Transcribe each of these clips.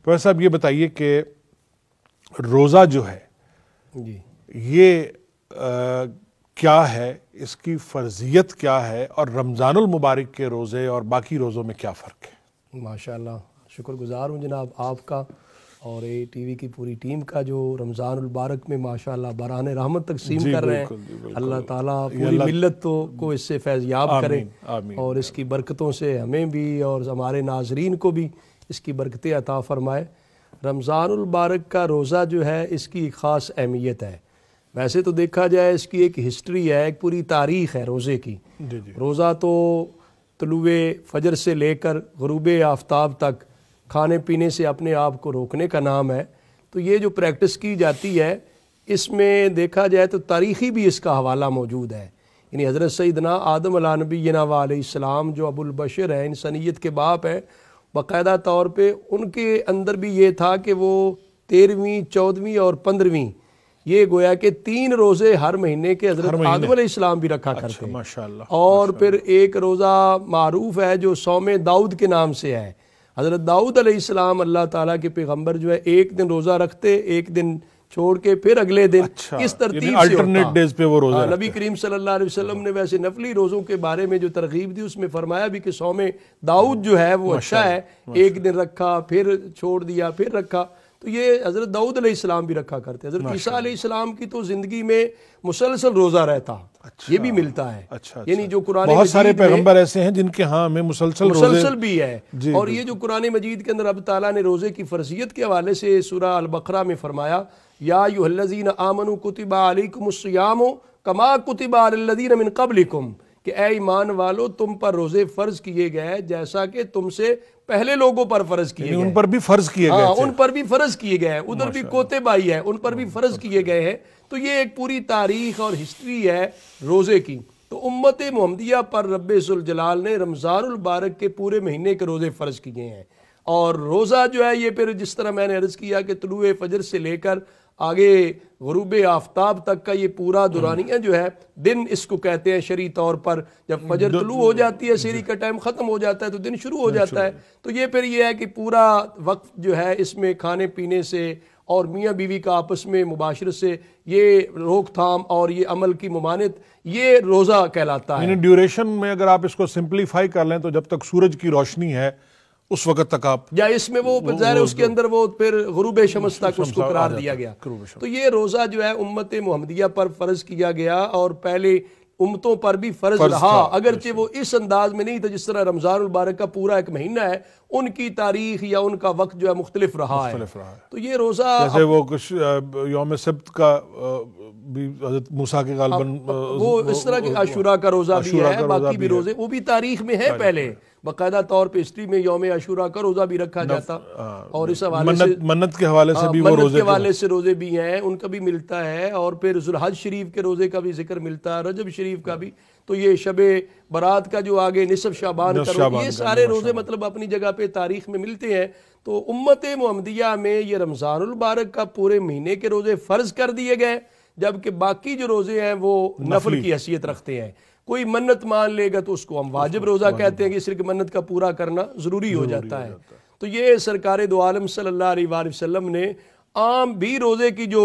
Professor صاحب یہ بتائیے کہ روزہ جو ہے جی یہ کیا ہے، اس کی فرضیت کیا ہے، اور رمضان المبارک کے روزے اور باقی روزوں میں کیا فرق ہے؟ ماشاءاللہ، شکر گزار ہوں جناب آپ کا اور اے ٹی وی کی پوری ٹیم کا، جو رمضان المبارک میں ماشاءاللہ باران رحمت تقسیم کر رہے ہیں۔ اللہ تعالیٰ پوری ملت کو اس سے فیض یاب کرے اور اس کی برکتوں سے ہمیں بھی اور ہمارے ناظرین کو بھی اس کی برکتیں عطا فرمائے۔ رمضان المبارک کا روزہ جو ہے اس کی ایک خاص اہمیت ہے۔ ویسے تو دیکھا جائے اس کی ایک ہسٹری ہے، ایک پوری تاریخ ہے روزے کی۔ روزہ تو طلوع فجر سے لے کر غروب آفتاب تک کھانے پینے سے اپنے آپ کو روکنے کا نام ہے۔ تو یہ جو پریکٹس کی جاتی ہے اس میں دیکھا جائے تو تاریخی بھی اس کا حوالہ موجود ہے۔ یعنی حضرت سیدنا آدم علیہ نبینا علیہ السلام جو ابو البشر ہیں، انسانیت کے باپ ہیں، باقاعدہ طور پہ ان کے اندر بھی یہ تھا کہ وہ 13ویں 14ویں اور 15ویں یہ گویا کہ 3 روزے ہر مہینے کے حضرت آدم علیہ السلام بھی رکھا کرتے ہیں۔ ماشاءاللہ۔ اور پھر ایک روزہ معروف ہے جو صوم داؤد کے نام سے ہے۔ حضرت داؤد علیہ السلام اللہ تعالیٰ کے پیغمبر جو ہے ایک دن روزہ رکھتے، ایک دن چھوڑ کے پھر اگلے دن، اس ترتیب سے الٹرنیٹ ڈیز پہ وہ روزہ رکھتے۔ نبی کریم صلی اللہ علیہ وسلم نے ویسے نفلی روزوں کے بارے میں جو ترغیب دی اس میں فرمایا بھی کہ صوم داؤد جو ہے وہ اچھا ہے، ایک دن رکھا پھر چھوڑ دیا پھر رکھا۔ تو یہ حضرت داؤد علیہ السلام بھی رکھا کرتے۔ حضرت عیسیٰ علیہ السلام کی تو زندگی میں مسلسل روزہ رہتا، یہ بھی ملتا ہے۔ یعنی جو قرآن بہت سارے پیغمبر ایسے ہیں جن کے ہاں ہمیں مسلسل بھی ہے۔ اور یہ جو قرآن مجید کے اندر اب تعالیٰ نے روزے کی فرضیت کے حوالے سے سورہ البقرہ میں فرمایا، یا ایھا الذین آمنوا کتب علیکم الصیام کما کتب علی الذین من قبلکم، کہ اے ایمان والو تم پر روزے فرض کیے گئے جیسا کہ تم سے پہلے لوگوں پر فرض کیے گئے۔ ان پر بھی فرض کیے گئے تھے، ان پر بھی فرض کیے گئے ہیں، ادھر بھی کوتے بائی ہے ان پر بھی فرض کیے گئے ہیں۔ تو یہ ایک پوری تاریخ اور ہسٹری ہے روزے کی۔ تو امت محمدیہ پر رب ذوالجلال نے رمضان المبارک کے پورے مہینے کے روزے فرض کیے ہیں۔ اور روزہ جو ہے یہ پھر جس طرح میں نے عرض کیا کہ طلوع فجر سے لے کر آگے غروب آفتاب تک کا یہ پورا دورانیہ جو ہے، دن اس کو کہتے ہیں شرعی طور پر۔ جب فجر طلوع ہو جاتی ہے، سحری کا ٹائم ختم ہو جاتا ہے تو دن شروع ہو جاتا ہے۔ تو یہ پھر یہ ہے کہ پورا وقت جو ہے اس میں کھانے پینے سے اور میاں بیوی کا آپس میں مباشرت سے یہ روک تھام اور یہ عمل کی ممانعت، یہ روزہ کہلاتا ہے۔ یعنی ڈیوریشن میں اگر آپ اس کو سمپلیفائی کر لیں تو جب تک سورج کی روشنی ہے اس وقت تک آپ، یا اس میں وہ ظاہر اس کے اندر وہ پھر غروب شمس تک اس کو قرار دیا گیا۔ تو یہ روزہ جو ہے امت محمدیہ پر فرض کیا گیا اور پہلے امتوں پر بھی فرض رہا، اگرچہ وہ اس انداز میں نہیں تھا جس طرح رمضان المبارک کا پورا ایک مہینہ ہے، ان کی تاریخ یا ان کا وقت جو ہے مختلف رہا ہے۔ تو یہ روزہ جیسے وہ کچھ یوم سبت کا بھی حضرت موسیٰ کے غالباً وہ اس طرح کے عاشوراء کا روزہ بھی ہے، باقی بھی روزے وہ بھی تاریخ میں ہے، پہلے باقاعدہ طور پہ ہسٹری میں یوم عاشوراء کا روزہ بھی رکھا جاتا، اور اس حوالے سے منت کے حوالے سے بھی وہ منت کے حوالے سے روزے بھی ہیں، ان کا بھی ملتا ہے۔ اور پھر ذوالحج شریف کے روزے کا بھی ذکر ملتا ہے، رجب شریف کا بھی۔ تو یہ شب برات کا جو آگے نصف شعبان کا روزہ، یہ سارے روزے مطلب اپنی جگہ پہ تاریخ میں ملتے ہیں۔ تو امت محمدیہ میں یہ رمضان المبارک کا پورے مہینے کے روزے فرض کر دیے گئے، جبکہ باقی جو روزے ہیں وہ نفل کی حیثیت رکھتے ہیں۔ کوئی منت مان لے گا تو اس کو ہم واجب روزہ کہتے ہیں کہ صرف منت کا پورا کرنا ضروری ہو جاتا ہے۔ تو یہ سرکار دو عالم صلی اللہ علیہ وآلہ وسلم نے عام بھی روزے کی جو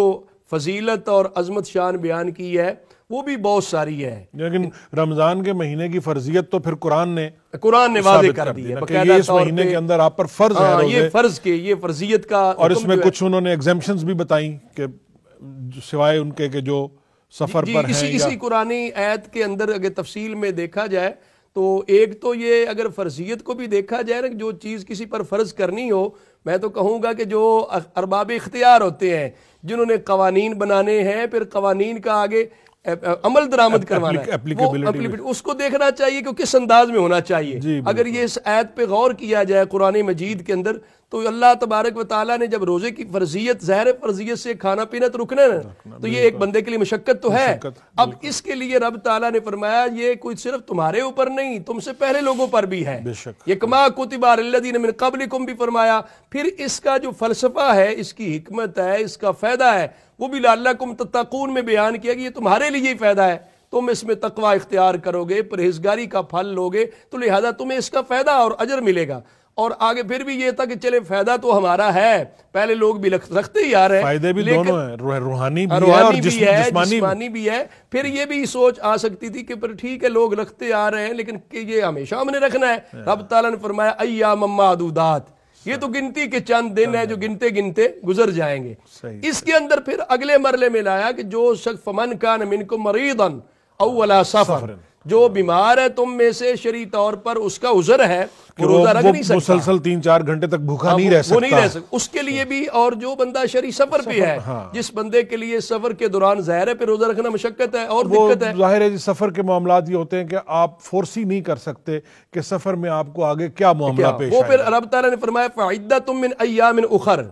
فضیلت اور عظمت شان بیان کی ہے وہ بھی بہت ساری ہے، لیکن رمضان کے مہینے کی فرضیت تو پھر قرآن نے واضح کر دی ہے کہ اس مہینے کے اندر آپ پر فرض ہے روزے، یہ فرض کے یہ فرضیت کا۔ اور اس میں کچھ انہوں نے ایگزیمپشنز بھی بتائیں کہ سوائے ان کے کہ جو سفر پر ہیں۔ اسی قرآنی آیت کے اندر اگر تفصیل میں دیکھا جائے تو ایک تو یہ اگر فرضیت کو بھی دیکھا جائے نا، جو چیز کسی پر فرض کرنی ہو، میں تو کہوں گا کہ جو ارباب اختیار ہوتے ہیں جنہوں نے قوانین بنانے ہیں، پھر قوانین کا آگے عمل درآمد کروانا ہے، اس کو دیکھنا چاہیے کہ کس انداز میں ہونا چاہیے۔ اگر یہ اس آیت پہ غور کیا جائے قرآن مجید کے اندر تو اللہ تبارک و تعالیٰ نے جب روزے کی فرضیت، ظاہر فرضیت سے کھانا پینا تو رکنا ہے نا، تو یہ ایک بندے کے لیے مشقت تو ہے۔ اب اس کے لیے رب تعالیٰ نے فرمایا یہ کوئی صرف تمہارے اوپر نہیں، تم سے پہلے لوگوں پر بھی ہے، یہ کما کتب علی الذین من قبلکم بھی فرمایا۔ پھر اس کا جو فلسفہ ہے، اس کی حکمت ہے، اس کا فائدہ ہے، وہ بھی لعلکم تتقون میں بیان کیا کہ یہ تمہارے لیے ہی فائدہ ہے، تم اس میں تقوی اختیار کرو گے، پرہیزگاری کا پھل لوگے، تو لہذا تمہیں اس کا فائدہ اور اجر ملے گا۔ اور آگے پھر بھی یہ تھا کہ چلے فائدہ تو ہمارا ہے، پہلے لوگ بھی رکھتے ہی آ رہے ہیں، فائدے بھی دونوں ہیں، روحانی بھی ہے اور روحانی بھی ہے، جسمانی جسمانی بھی ہے۔ پھر یہ بھی سوچ آ سکتی تھی کہ پر ٹھیک ہے لوگ رکھتے آ رہے ہیں لیکن کہ یہ ہمیشہ ہم نے رکھنا ہے؟ رب تعالیٰ نے فرمایا ایام معدودات، یہ تو گنتی کے چند دن ہیں جو گنتے گنتے گزر جائیں گے۔ اس کے اندر پھر اگلے مرلے میں لایا کہ جو شخص فمن کان منکم مریضا او علی سفر، جو بیمار ہے تم میں سے شرعی طور پر اس کا عذر ہے، وہ روزہ رکھ نہیں سکتا، مسلسل 3-4 گھنٹے تک بھوکا نہیں رہ سکتا، اس کے لیے بھی۔ اور جو بندہ شرعی سفر پہ ہے، جس بندے کے لیے سفر کے دوران ظاہر ہے پہ روزہ رکھنا مشقت ہے اور دقت ہے۔ ظاہر ہے سفر کے معاملات یہ ہوتے ہیں کہ آپ فورسی نہیں کر سکتے کہ سفر میں آپ کو آگے کیا معاملہ پیش آئے۔ وہ پھر رب تعالیٰ نے فرمایا فَعِدَّةٌ مِّنْ أَيَّامٍ أُخَرَ،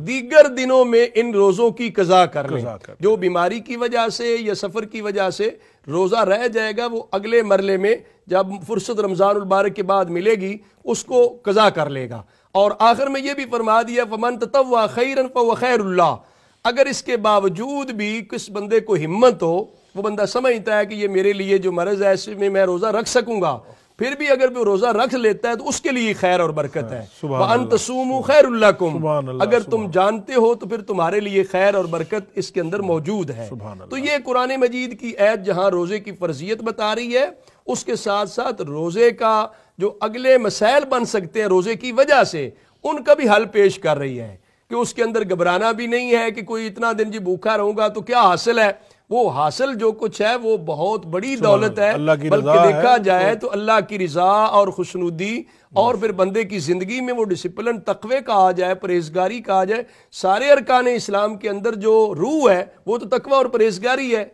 دیگر دنوں میں ان روزوں کی قضا کر لیں۔ جو بیماری کی وجہ سے یا سفر کی وجہ سے روزہ رہ جائے گا وہ اگلے مرلے میں جب فرصت رمضان المبارک کے بعد ملے گی اس کو قضا کر لے گا۔ اور آخر میں یہ بھی فرما دیا فَمَن تَطَوَّعَ خَيْرًا فَهُوَ خَيْرٌ لَّهُ، اگر اس کے باوجود بھی کس بندے کو ہمت ہو، وہ بندہ سمجھتا ہے کہ یہ میرے لیے جو مرض ہے اس میں روزہ رکھ سکوں گا، پھر بھی اگر وہ روزہ رکھ لیتا ہے تو اس کے لیے خیر اور برکت ہے۔ وَأَن تَصُومُوا خَيْرٌ لَّكُمْ، اگر تم جانتے ہو تو پھر تمہارے لیے خیر اور برکت اس کے اندر موجود ہے۔ تو یہ قرآن مجید کی آیت جہاں روزے کی فرضیت بتا رہی ہے، اس کے ساتھ ساتھ روزے کا جو اگلے مسائل بن سکتے ہیں روزے کی وجہ سے ان کا بھی حل پیش کر رہی ہے، کہ اس کے اندر گھبرانا بھی نہیں ہے کہ کوئی اتنا دن جی بھوکا رہوں گا تو کیا حاصل ہے، وہ حاصل جو کچھ ہے وہ بہت بڑی دولت ہے، بلکہ دیکھا جائے تو اللہ کی رضا اور خوشنودی، اور پھر بندے کی زندگی میں وہ ڈسپلن تقوی کا آ جائے، پرہیزگاری کا آ جائے۔ سارے ارکان اسلام کے اندر جو روح ہے وہ تو تقوی اور پرہیزگاری ہے۔